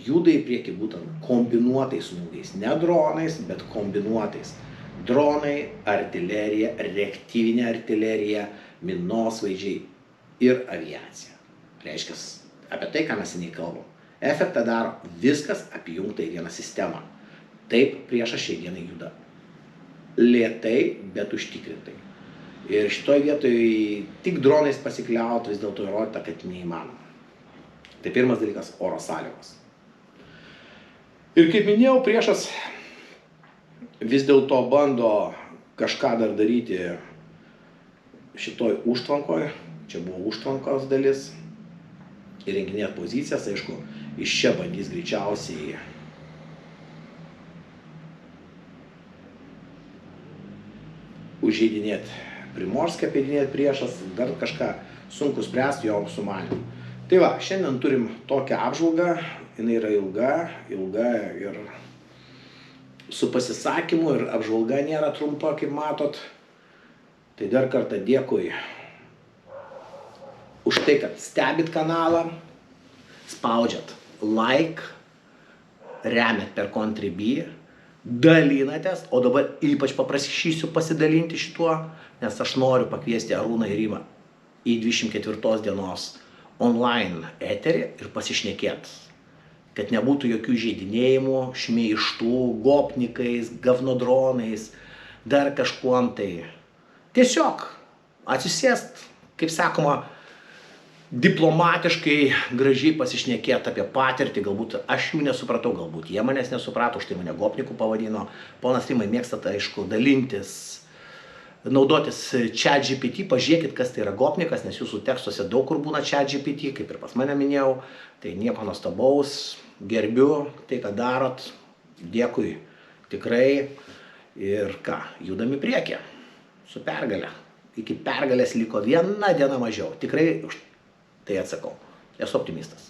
juda į priekį būtent kombinuotais smūgiais. Ne dronais, bet kombinuotais. Dronai, artilerija, reaktyvinė artilerija, minosvaidžiai ir aviacija. Reiškia, apie tai, ką mes seniai kalbam. Efektą daro viskas apjungta į vieną sistemą. Taip priešas šiai dienai juda. Lėtai, bet užtikrintai. Ir šitoj vietoj tik dronais pasikliaut vis dėlto įrodyta, kad neįmanoma. Tai pirmas dalykas - oro sąlygos. Ir kaip minėjau, priešas vis dėlto bando kažką dar daryti šitoj užtvankoj. Čia buvo užtvankos dalis. Įrenginėti pozicijas, aišku, iš čia bandys greičiausiai užžeidinėti Primorskę, apeidinėti priešas, dar kažką sunku spręsti jo sumanymų. Tai va, šiandien turim tokią apžvalgą, jinai yra ilga ir su pasisakymu ir apžvalga nėra trumpa, kaip matot. Tai dar kartą dėkui už tai, kad stebit kanalą, spaudžiat like, remiat per Contribui, dalinatės, o dabar ypač paprašysiu pasidalinti šituo, nes aš noriu pakviesti Arūną ir Rimą į 24 dienos online eterį ir pasišnekėt, kad nebūtų jokių žeidinėjimų, šmeižtų, gopnikais, gavnodronais, dar kažkuom tai. Tiesiog atsisėst, kaip sakoma, diplomatiškai, gražiai pasišnekėti apie patirtį, galbūt aš jų nesupratau, galbūt jie manęs nesuprato, už tai mane gopniku pavadino. Ponas Rimai mėgstat, aišku, dalintis, naudotis ChatGPT, pažiūrėkit, kas tai yra gopnikas, nes jūsų tekstuose daug kur būna ChatGPT, kaip ir pas mane minėjau, tai nieko nuostabaus, gerbiu tai, ką darot, dėkui tikrai ir ką, judam į priekį su pergale. Iki pergalės liko viena diena mažiau, tikrai tai atsakau, esu optimistas.